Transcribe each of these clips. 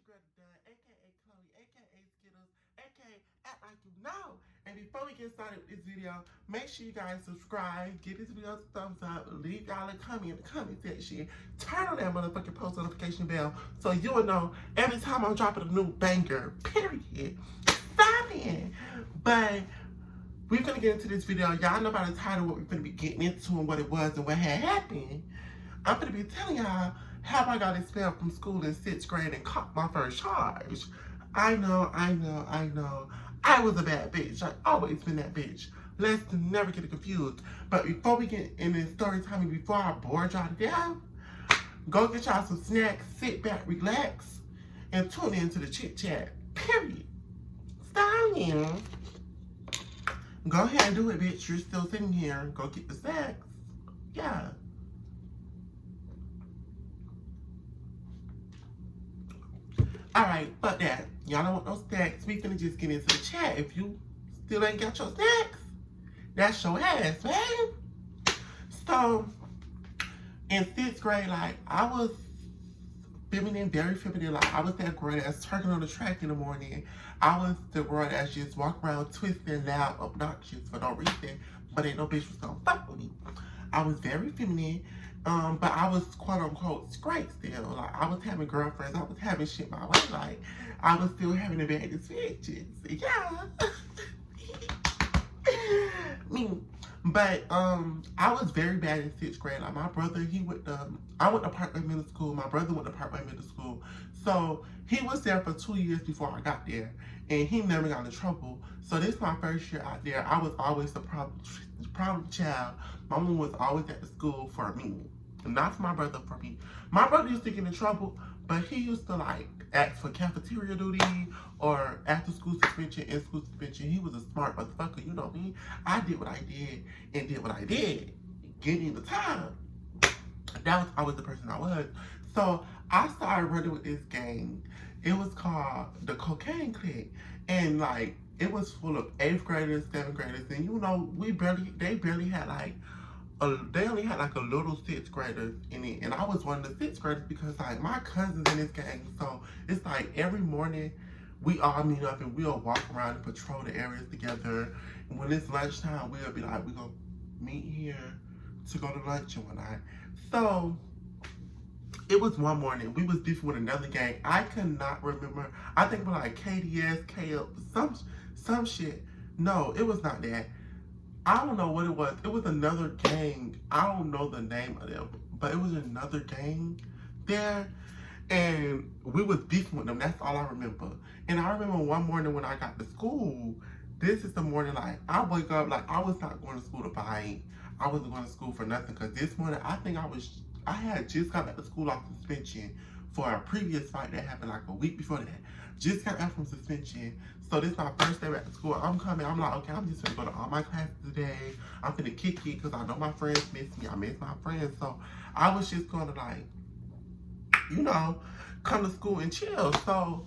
Greta Dunn, aka Chloe, aka Skittles, aka Act Like You Know. And before we get started with this video, make sure you guys subscribe, give this video a thumbs up, leave y'all a comment in the comment section, turn on that motherfucking post notification bell so you will know every time I'm dropping a new banger, period. Stop it. But we're gonna get into this video. Y'all know by the title what we're gonna be getting into and what it was and what had happened. I'm gonna be telling y'all how I got expelled from school in 6th grade and caught my first charge. I know. I was a bad bitch. I've always been that bitch. Let's never get it confused. But before we get in this story time and before I bore y'all to death, go get y'all some snacks, sit back, relax, and tune into the chit chat. Period. Stallion. Go ahead and do it, bitch. You're still sitting here. Go get the snacks. Yeah. Alright, fuck that. Y'all don't want no snacks. We finna just get into the chat. If you still ain't got your snacks, that's your ass, man. So, in 6th grade, like, I was feminine, very feminine. Like, I was that girl that's twerking on the track in the morning. I was the girl that's just walk around twisting, loud, obnoxious for no reason. But ain't no bitch was gonna fuck with me. I was very feminine. But I was quote unquote straight still. Like, I was having girlfriends, I was having shit my way. Like, I was still having the baddest bitches. Yeah. But I was very bad in 6th grade. Like, my brother, I went to Parkway Middle School. My brother went to Parkway Middle School. So he was there for 2 years before I got there. And he never got in trouble. So this is my first year out there. I was always the problem child. My mom was always at the school for me. Not for my brother, for me. My brother used to get in trouble, but he used to like ask for cafeteria duty or after school suspension, in school suspension. He was a smart motherfucker, you know me. I did what I did and did what I did. Getting the time. That was always the person I was. So I started running with this gang. It was called the Cocaine Clique. And like, it was full of 8th graders, 7th graders. And you know, they barely had like, they only had like a little 6th graders in it. And I was one of the 6th graders because like my cousins in this gang. So it's like every morning we all meet up and we'll walk around and patrol the areas together. And when it's lunchtime, we'll be like, we're gonna meet here to go to lunch and whatnot. So it was one morning, we was beefing with another gang. I could not remember. I think it was like KDS, KL, some shit. No, it was not that. I don't know what it was. It was another gang. I don't know the name of them, but it was another gang there. And we was beefing with them. That's all I remember. And I remember one morning when I got to school, this is the morning, like, I wake up, like, I was not going to school to fight. I wasn't going to school for nothing. Because this morning, I had just got back to school off suspension for a previous fight that happened like a week before that. Just got back from suspension. So this is my first day back to school. I'm coming. I'm like, okay, I'm just gonna go to all my classes today. I'm gonna kick it because I know my friends miss me. I miss my friends. So I was just gonna like, you know, come to school and chill. So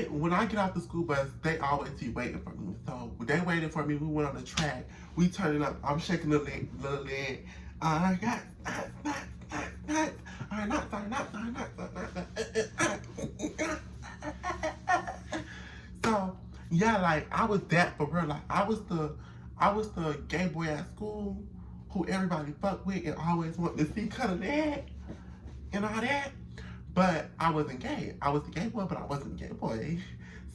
when I get off the school bus, they always be waiting for me. So they waited for me. We went on the track. We turned it up. I'm shaking the little leg. I got So yeah, like I was that for real. Like I was the gay boy at school who everybody fucked with and always wanted to see color that and all that. But I wasn't gay. I was the gay boy, but I wasn't the gay boy.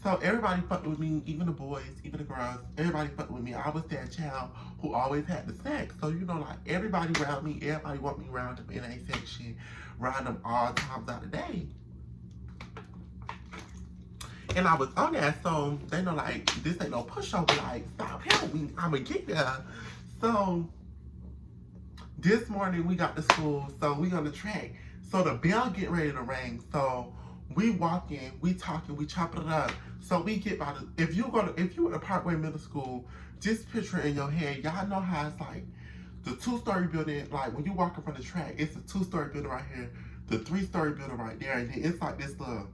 So everybody fucked with me, even the boys, even the girls, everybody fucked with me. I was that child who always had the sex. So, you know, like, everybody around me, everybody want me around them in a section, around them all times out of the day. And I was on that, so they know, like, this ain't no pushover, like, stop helping me, I'ma get there. So, this morning we got to school, so we on the track. So the bell get ready to ring, so we walking, we talking, we chopping it up. So we get by the, if you were at Parkway Middle School, just picture in your head, y'all know how it's like the 2-story building, like when you walking from the track, it's a 2-story building right here, the 3-story building right there, and then it's like this little,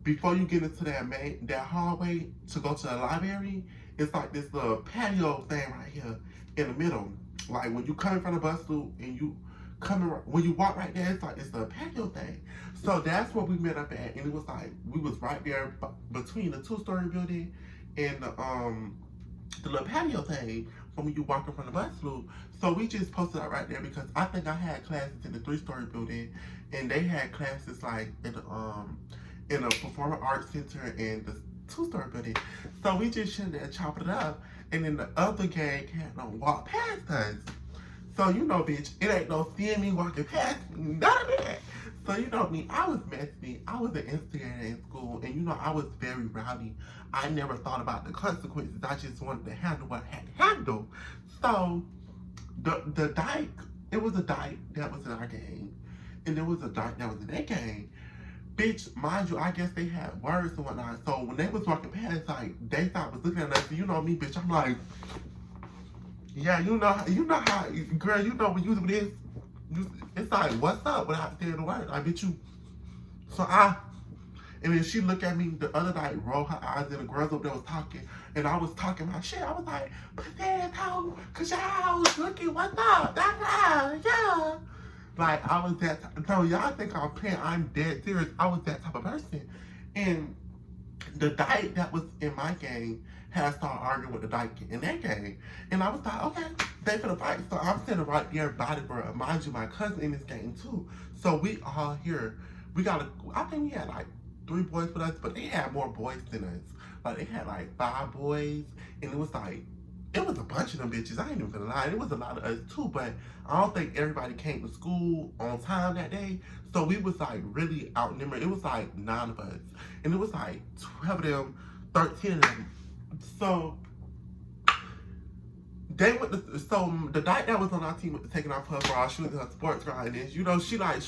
before you get into that hallway to go to the library, it's like this little patio thing right here in the middle. Like when you coming from the bus loop and you when you walk right there, it's like this little patio thing. So that's where we met up at, and it was like we was right there between the 2-story building and the little patio thing from when you walking from the bus loop. So we just posted out right there because I think I had classes in the 3-story building, and they had classes like in a performing arts center and the 2-story building. So we just shouldn't have chopped it up, and then the other gang had to walk past us. So you know, bitch, it ain't no seeing me walking past me, none of that. So you know me, I was messy. I was an instigator in school, and you know I was very rowdy. I never thought about the consequences. I just wanted to handle what I had to handle. So the dyke, it was a dyke that was in our gang, and there was a dyke that was in their gang. Bitch, mind you, I guess they had words and whatnot. So when they was walking past, like they thought was looking at us. And you know me, bitch. I'm like, yeah, you know how, girl. You know when you do this. It's like, what's up without saying the word? I bet you. So and then she looked at me the other night, rolled her eyes, and the girls up there was talking, and I was talking my shit. I was like, but then how, cause y'all was looking, what's up? Yeah. Like, I was that, so y'all think I'm playing, I'm dead serious. I was that type of person. And the dyke that was in my gang had started arguing with the dyke in their gang. And I was like, okay, they finna fight. So I'm sitting right there by the girl. Mind you, my cousin in this gang too. So we all here. I think we had like 3 boys with us, but they had more boys than us. Like they had like 5 boys, and it was a bunch of them bitches. I ain't even gonna lie. It was a lot of us too, but I don't think everybody came to school on time that day. So we was like really outnumbered. It was like 9 of us, and it was like 12 of them, 13 of them. So they went to, so the dyke that was on our team was taking off her bra, she was in her sports bra, and then, you know, she like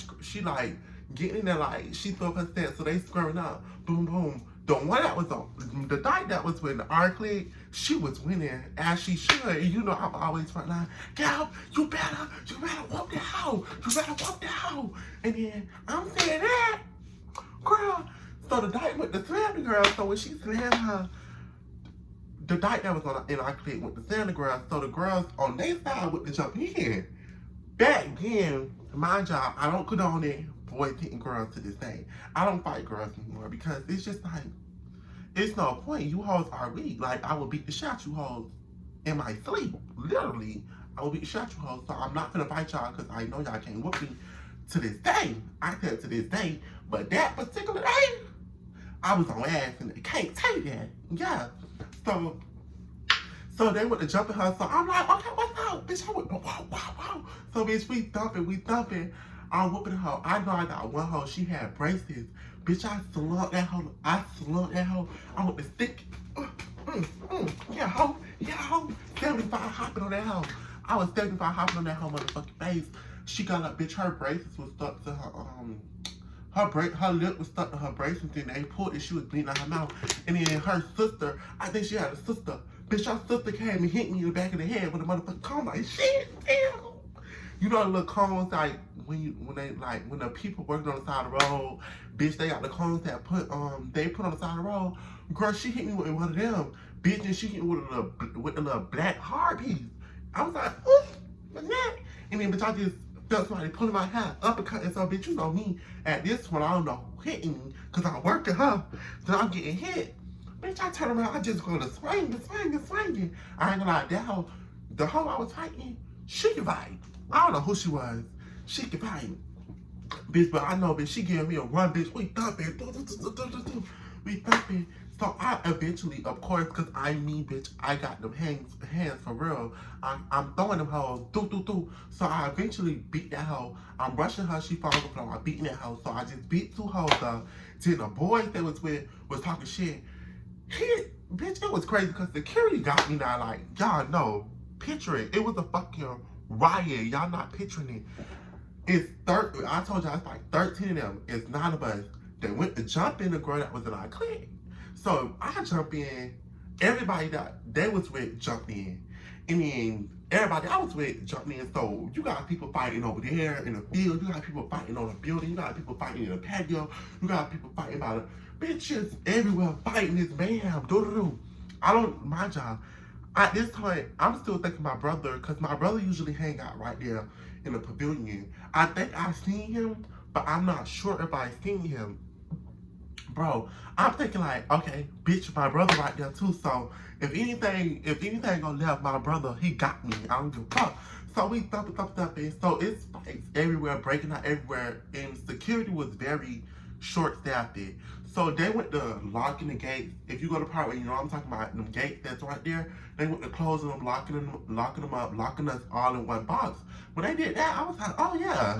getting in there, like she threw up her stance, so they screaming out, boom, boom. The one that was on, the dyke that was with our clique, she was winning as she should. And you know, I'm always front line, girl, you better whoop the hoe. You better whoop the hoe. And then I'm saying that, girl. So the dyke went to slam the girl. So when she slammed her, the dyke that was in our clique went to slam the girl. So the girls on their side went to jump in. Back then, mind y'all, I don't condone it. Boys hitting girls to this day. I don't fight girls anymore because it's just like, it's no point. You hoes are weak. Like, I will beat the shot you hoes in my sleep. Literally, I will beat the shot you hoes. So I'm not gonna fight y'all because I know y'all can't whoop me to this day. I said to this day, but that particular day, I was on ass and they can't take that. Yeah. So they went to jumping her. So I'm like, okay, what's up? Bitch, I went, wow. So bitch, we thumping. I'm whooping her. I know I got one hoe. She had braces. Bitch, I slumped that hoe. I went to stick. Yeah, hoe. 75 hopping on that hoe. I was 75 hopping on that hoe motherfucking face. She got up, bitch. Her braces was stuck to her, her lip was stuck to her braces, and they pulled it. She was bleeding out her mouth. And then her sister, I think she had a sister. Bitch, her sister came and hit me in the back of the head with a motherfucking comb. Like, shit, damn. You know the little cones, like when the people working on the side of the road, bitch, they got the cones that they put on the side of the road. Girl, she hit me with one of them, bitch, and she hit me with a little black hard piece. I was like, oof, my neck. And then bitch, I just felt somebody pulling my hair, uppercut, and so bitch, you know me. At this point, I don't know who hitting me, cause I'm working her. Then I'm getting hit. Bitch, I turn around, I just go to swinging. I ain't gonna lie, that hoe, the hoe I was fighting, she could fight. I don't know who she was. She could fight. Bitch, but I know, bitch, she giving me a run, bitch. We thumping. We thumping. So I eventually, of course, because bitch, I got them hands for real. I'm throwing them hoes. So I eventually beat that hoe. I'm rushing her. She falls on the floor. I'm beating that hoe. So I just beat 2 hoes up. Then the boys that was with was talking shit. Bitch, it was crazy because security got me now. Like, y'all know. Picture it. It was a fucking riot. Y'all not picturing it. I told y'all it's like 13 of them. It's 9 of us. They went to jump in the girl that was in our clique. So I jump in. Everybody that they was with jumped in. And then everybody I was with jumped in. So you got people fighting over there in the field. You got people fighting on the building. You got people fighting in the patio. You got people fighting by the bitches everywhere fighting this mayhem. I don't, my job. At this point, I'm still thinking my brother, because my brother usually hang out right there in the pavilion. I think I seen him, but I'm not sure if I seen him. Bro, I'm thinking like, okay, bitch, my brother right there too. So if anything gonna left, my brother, he got me. I don't give a fuck. So we thumping. So it's fights everywhere, breaking out everywhere, and security was very short-staffed. So they went to locking the gates. If you go to Parkway, you know what I'm talking about, them gates that's right there. They went to closing them, locking them up, locking us all in one box. When they did that, I was like, oh yeah,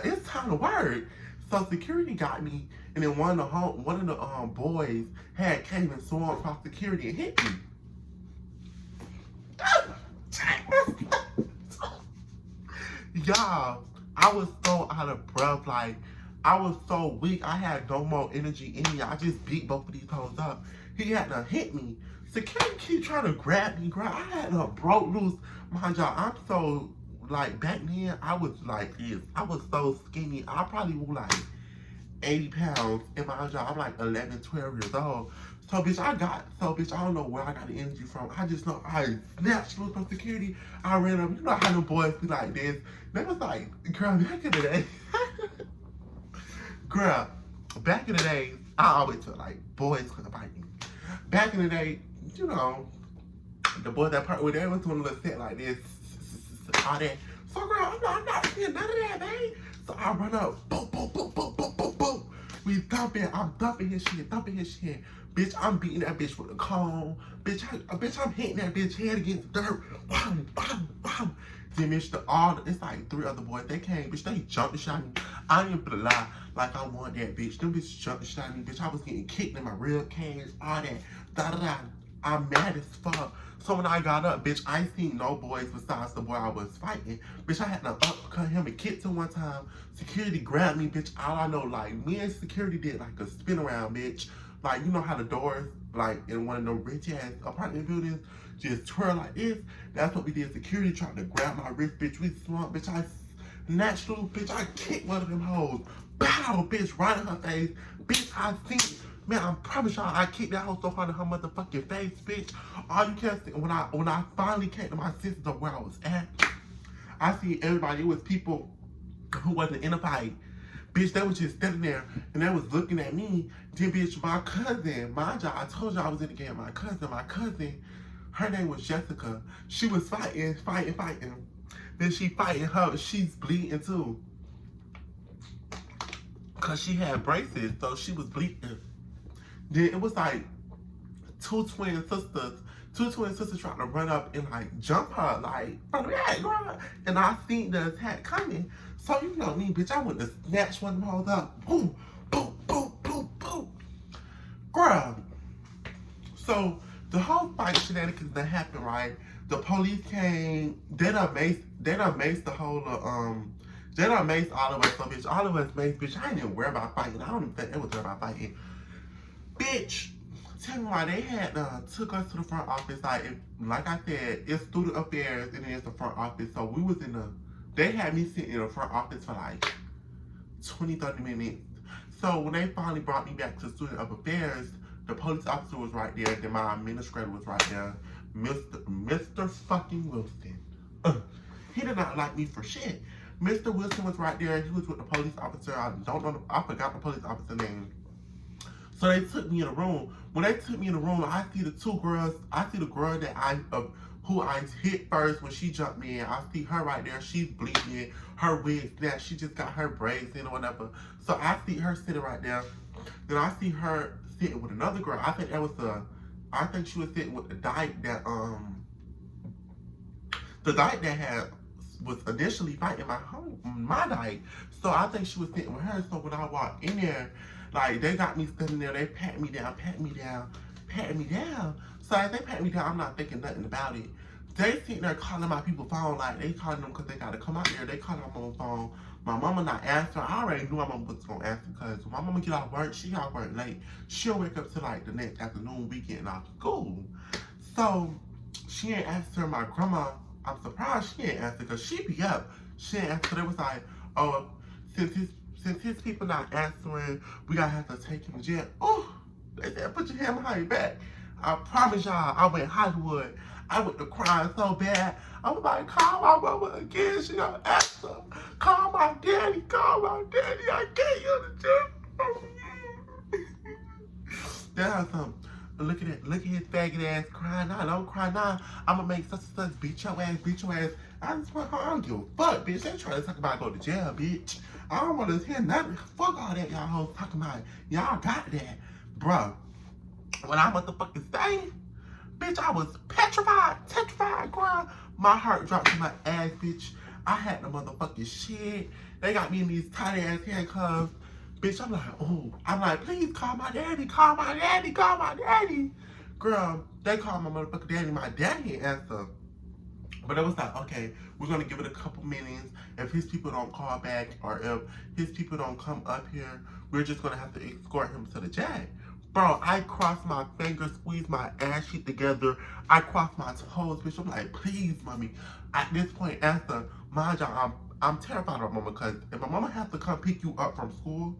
it's time to work. So security got me, and then one of the boys had came and swung across security and hit me. Y'all, I was so out of breath, like I was so weak. I had no more energy in me. I just beat both of these hoes up. He had to hit me. Security keep trying to grab me. I had to broke loose. Mind y'all, I'm so, like, back then, I was like this. I was so skinny. I probably was like 80 pounds. And mind y'all, I'm like 11, 12 years old. So, bitch, I don't know where I got the energy from. I just know I snatched loose from security. I ran up. You know how them boys be like this. They was like, girl, back in the day. Girl, back in the day, I always felt like boys couldn't fight me. Back in the day, you know, the boys that part with, they was doing a little set like this, all that. So, girl, I'm not seeing none of that, babe. So I run up, boom, boom, boom, boom, boom, boom, boom. We thumping, I'm thumping his shit. Bitch, I'm beating that bitch with a cone. Bitch, I'm hitting that bitch head against the dirt. Bam, bam, bam. Then, bitch, it's like 3 other boys. They came, bitch, they jumped and shot me. I ain't even gonna lie, like I want that bitch. Them bitches jumped and shot me, bitch. I was getting kicked in my rib cage, all that. Da-da-da. I'm mad as fuck. So when I got up, bitch, I seen no boys besides the boy I was fighting. Bitch, I had to uppercut him and kick him one time. Security grabbed me, bitch. All I know, like, me and security did like a spin around, bitch. Like, you know how the doors, like, in one of the rich-ass apartment buildings, just twirl like this? That's what we did. Security tried to grab my wrist, bitch. We slumped, bitch. I snatched loose, bitch. I kicked one of them hoes. Bow, bitch, right in her face. Bitch, I think, man, I promise y'all, I kicked that hoe so hard in her motherfucking face, bitch. All you can't see, when I finally came to my senses of where I was at, I see everybody. It was people who wasn't in a fight. Bitch, they was just standing there, and they was looking at me. Then, bitch, my cousin, mind y'all, I told y'all I was in the game. My cousin, her name was Jessica. She was fighting. Then she fighting her, she's bleeding too. Cause she had braces, so she was bleeding. Then it was like two twin sisters trying to run up and like jump her, like, and I seen the attack coming. So you know me, bitch, I went to snatch one of them hoes up. Boom, boom, boom, boom, boom. Girl. So the whole fight shenanigans that happened, right? The police came, they done maced the whole they done maced all of us, so bitch, all of us maced, bitch. I ain't even worried about fighting. I don't even think they was worried about fighting. Bitch, tell me why they had took us to the front office. Like I said, it's student affairs and then it's the front office. So we was they had me sitting in the front office for like 20, 30 minutes. So when they finally brought me back to student affairs, the police officer was right there, then my administrator was right there, Mr. fucking Wilson. He did not like me for shit. Mr. Wilson was right there. He was with the police officer. I forgot the police officer name. So they took me in a room. When they took me in the room, I see the two girls. I see the girl that who I hit first when she jumped me in. I see her right there. She's bleeding. Her wig snatched. She just got her braids in or whatever. So I see her sitting right there. Then I see her sitting with another girl. I think she was sitting with the dyke that was initially fighting my dyke. So I think she was sitting with her. So when I walked in there, like, they got me standing there, they pat me down. So as they pat me down, I'm not thinking nothing about it. They sitting there calling my people phone, like, they calling them because they got to come out there. They calling my mama phone. My mama not answering. I already knew my mama was going to answer because when my mama get off work, she got work late. She'll wake up to, like, the next afternoon, weekend off school. So she ain't answering my grandma. I'm surprised she ain't answer because she be up. She ain't answer. They was like, oh, since his people not answering, we gotta have to take him to jail. Oh, they said, put your hand behind your back. I promise y'all, I went Hollywood. I went to crying so bad. I was like, call my mama again. She gonna answer. Call my daddy. Call my daddy. I can't hear the joke. That's something. Look at it. Look at his faggot ass crying now. Don't cry now. I'm gonna make such and such beat your ass, beat your ass. I just want her. I don't give a fuck, bitch. They trying to talk about go to jail, bitch. I don't want to hear nothing. Fuck all that y'all hoes talking about. Y'all got that. Bruh. When I motherfucking say, bitch, I was petrified, girl. My heart dropped to my ass, bitch. I had the motherfucking shit. They got me in these tight ass handcuffs. Bitch, I'm like, oh. I'm like, please call my daddy, call my daddy, call my daddy. Girl, they called my motherfucking daddy. My daddy didn't answer. But it was like, okay, we're gonna give it a couple minutes. If his people don't call back or if his people don't come up here, we're just gonna have to escort him to the jail. Bro, I crossed my fingers, squeezed my ass sheet together. I crossed my toes, bitch. I'm like, please, mommy. At this point, after my job, I'm terrified of my mama because if my mama has to come pick you up from school,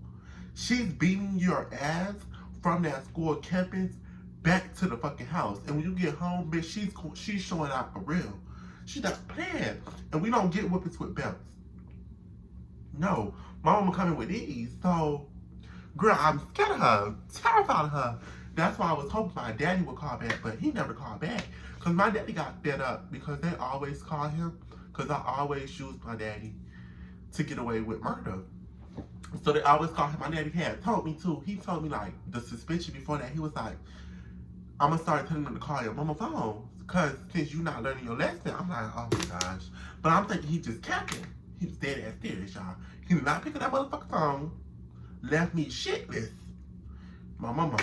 she's beating your ass from that school campus back to the fucking house. And when you get home, bitch, she's showing out for real. She's not playing. And we don't get whippings with belts. No. My mama coming with these. So, girl, I'm scared of her. Terrified of her. That's why I was hoping my daddy would call back, but he never called back. Because my daddy got fed up because they always call him. Because I always use my daddy to get away with murder. So they always call him. My daddy had told me too. He told me like the suspension before that. He was like, I'm going to start telling them to call your mama phone. Because since you're not learning your lesson, I'm like, oh my gosh. But I'm thinking he just capping. He was dead ass serious, y'all. He did not pick up that motherfucking phone. Left me shitless. My mama.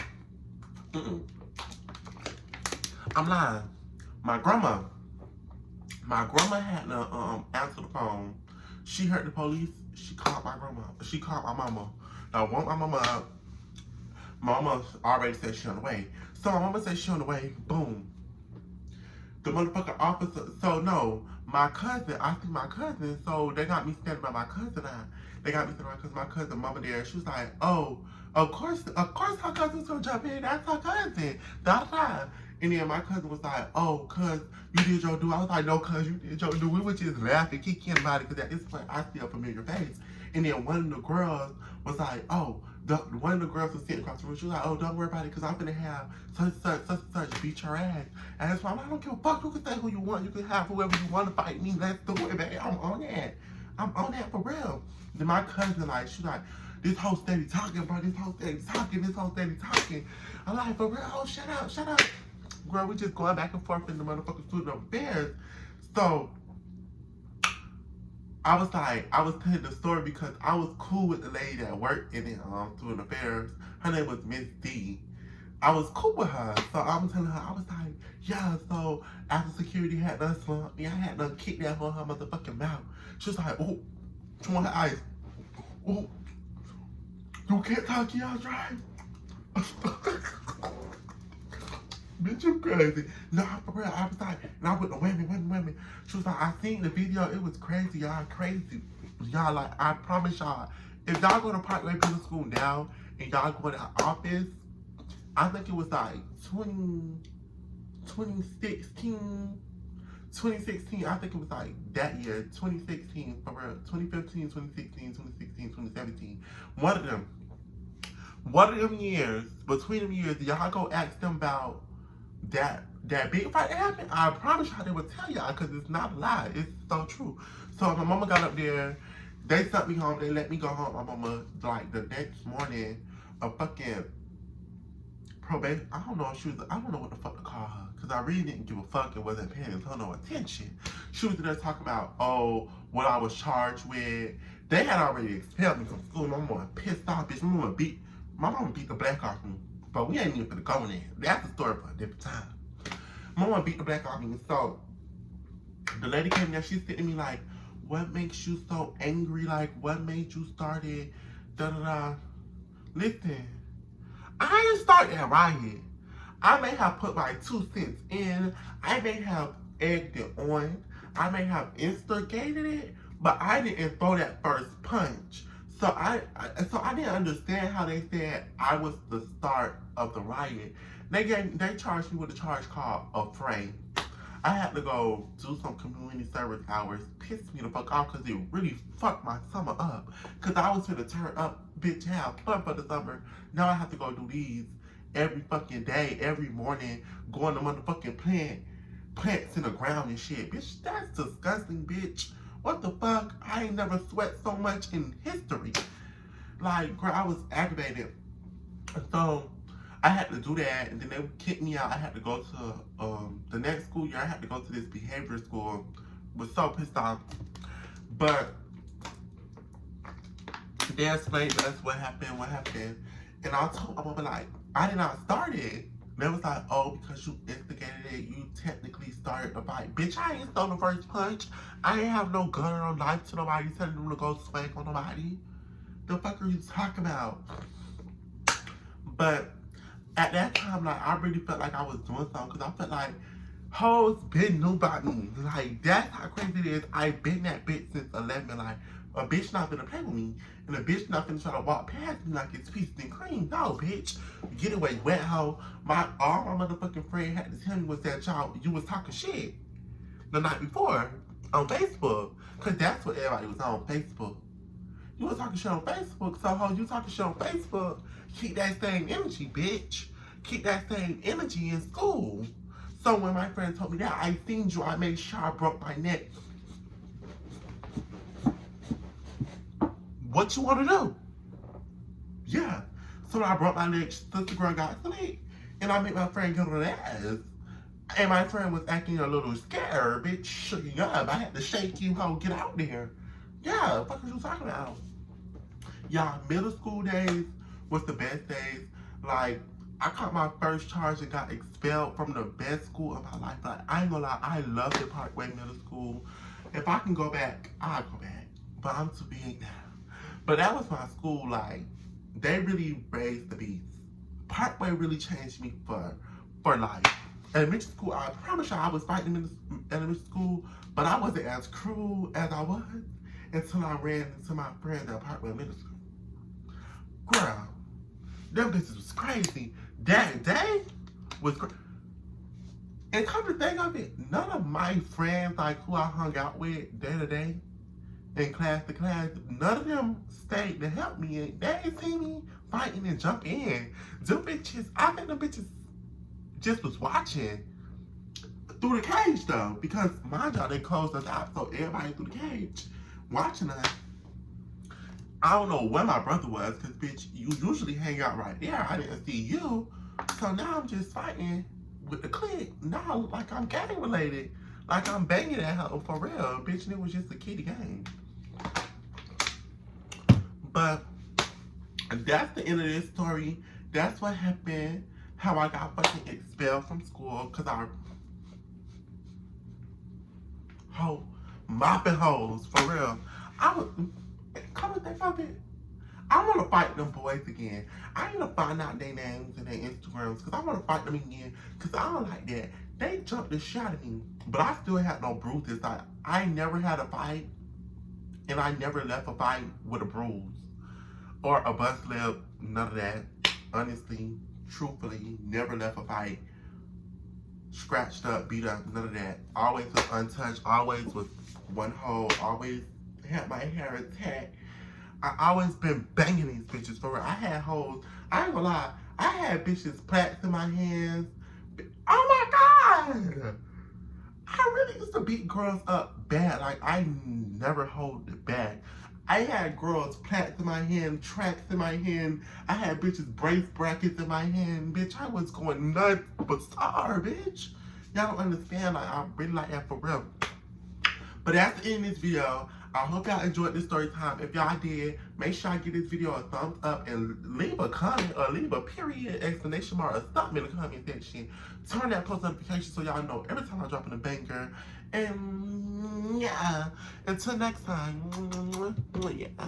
I'm lying. My grandma had to answer the phone. She heard the police. She called my grandma. She called my mama. Now, woke my mama up. My mama already said she on the way. So my mama said she on the way. Boom. The motherfucking officer. So no, my cousin. I see my cousin. So they got me standing by my cousin. They got me standing by because my cousin, mama there. She was like, oh, of course her cousin's gonna jump in. That's her cousin. That's her. And then my cousin was like, oh, cuz you did your due. I was like, no, cuz you did your due. We were just laughing, kicking about it because at this point I see a familiar face. And then one of the girls was like, oh, one of the girls was sitting across the room. She was like, oh, don't worry about it because I'm going to have such beat your ass. And that's why I don't give a fuck. You can say who you want. You can have whoever you want to fight me. Let's do it, baby. I'm on that. I'm on that for real. Then my cousin, like, she's like, this whole steady talking, bro. This whole steady talking. I'm like, for real? Oh, shut up. Girl, we just going back and forth in the motherfucking student affairs. So, I was telling the story because I was cool with the lady that worked in the student affairs. Her name was Miss D. I was cool with her. So I'm telling her, I was like, yeah, so after security had done slumped me, I had done kicked that on her motherfucking mouth. She was like, oh, she want her eyes. Oh, you can't talk, y'all drive. Bitch, you crazy. No, for real. I was like, and I went to women. She was like, I seen the video. It was crazy, y'all. Crazy. Y'all, like, I promise y'all, if y'all go to Parkway Middle School now and y'all go to the office, I think it was like 2016, I think it was like that year, 2016, for real, 2015, 2016, 2016, 2017. One of them years, between them years, y'all go ask them about that big fight happened. I promise y'all they will tell y'all because it's not a lie. It's so true. So my mama got up there. They sent me home. They let me go home. My mama, like, the next morning, a fucking probation. I don't know what the fuck to call her because I really didn't give a fuck and wasn't paying her no attention. She was there talking about, oh, what I was charged with. They had already expelled me from school. My mama pissed off, bitch. My mama beat the black off me. But we ain't even gonna go in there. That's a story for a different time. My mama beat the black off me. So the lady came there, she's sitting me like, what makes you so angry? Like, what made you start it? Listen, I ain't started that riot. I may have put my 2 cents in. I may have egged it on. I may have instigated it, but I didn't throw that first punch. So I didn't understand how they said I was the start of the riot. They charged me with a charge called affray. I had to go do some community service hours. Pissed me the fuck off because it really fucked my summer up. Because I was finna turn up, bitch, have fun for the summer. Now I have to go do these every fucking day, every morning, going to motherfucking plants in the ground and shit. Bitch, that's disgusting, bitch. What the fuck? I ain't never sweat so much in history. Like, girl, I was aggravated. So I had to do that, and then they would kick me out. I had to go to the next school year. I had to go to this behavior school. Was so pissed off, but they explained to us what happened, and I told my mama like I did not start it. They was like, oh, because you instigated it, you technically started the fight. Bitch, I ain't stole the first punch. I ain't have no gun or no knife to nobody telling them to go swing on nobody. The fuck are you talking about? But at that time, like, I really felt like I was doing something because I felt like hoes been knew about me. Like, that's how crazy it is. I've been that bitch since 11. Like, a bitch not gonna play with me, and a bitch not gonna try to walk past me like it's peaches and cream. No, bitch. Get away, wet hoe. All my motherfucking friend had to tell me was that you was talking shit the night before on Facebook. Because that's what everybody was on Facebook. You was talking shit on Facebook, so ho, you talking shit on Facebook, keep that same energy, bitch. Keep that same energy in school. So when my friend told me that, I seen you, I made sure I broke my neck. What you want to do? Yeah. So I broke my neck, sister girl got asleep, and I made my friend get on her ass. And my friend was acting a little scared, bitch, shaking up. I had to shake you, ho, get out there. Yeah, what the fuck are you talking about? Y'all, middle school days was the best days. Like, I caught my first charge and got expelled from the best school of my life. Like, I ain't gonna lie, I love the Parkway Middle School. If I can go back, I'll go back. But I'm too big now. But that was my school, like, they really raised the beast. Parkway really changed me for life. Elementary school, I promise y'all I was fighting in elementary school, but I wasn't as cruel as I was until I ran into my friend at Parkway Middle School. Girl, them bitches was crazy. That day was crazy. And come to think of it, none of my friends, like who I hung out with day to day, in class to class, none of them stayed to help me. And they ain't see me fighting and jump in. Them bitches, I think them bitches just was watching through the cage though, because mind y'all, they closed us out, so everybody through the cage watching us. I don't know where my brother was, because bitch, you usually hang out right there. I didn't see you, so now I'm just fighting with the clique. Now I look like I'm gang related, like I'm banging at her for real, bitch, and it was just a kiddie game. But that's the end of this story. That's what happened. How I got fucking expelled from school because mopping hoes, for real. Come and think of it, I want to fight them boys again. I need to find out their names and their Instagrams because I want to fight them again because I don't like that. They jumped the shit out of me, but I still had no bruises. Like, I never had a fight, and I never left a fight with a bruise or a bust lip, none of that. Honestly, truthfully, never left a fight scratched up, beat up, none of that. Always was untouched, always was one hole, always had my hair intact. I always been banging these bitches for real. I had hoes, I ain't gonna lie, I had bitches plaques in my hands. Oh my God! I really used to beat girls up bad. Like, I never hold it back. I had girls plaques in my hand, tracks in my hand. I had bitches brace brackets in my hand. Bitch, I was going nuts, bizarre, bitch. Y'all don't understand. Like, I really like that for real. But that's the end of this video. I hope y'all enjoyed this story time. If y'all did, make sure I give this video a thumbs up and leave a comment or leave a period, exclamation mark, or something in the comment section. Turn that post notification so y'all know every time I drop in a banger. And yeah, until next time, yeah.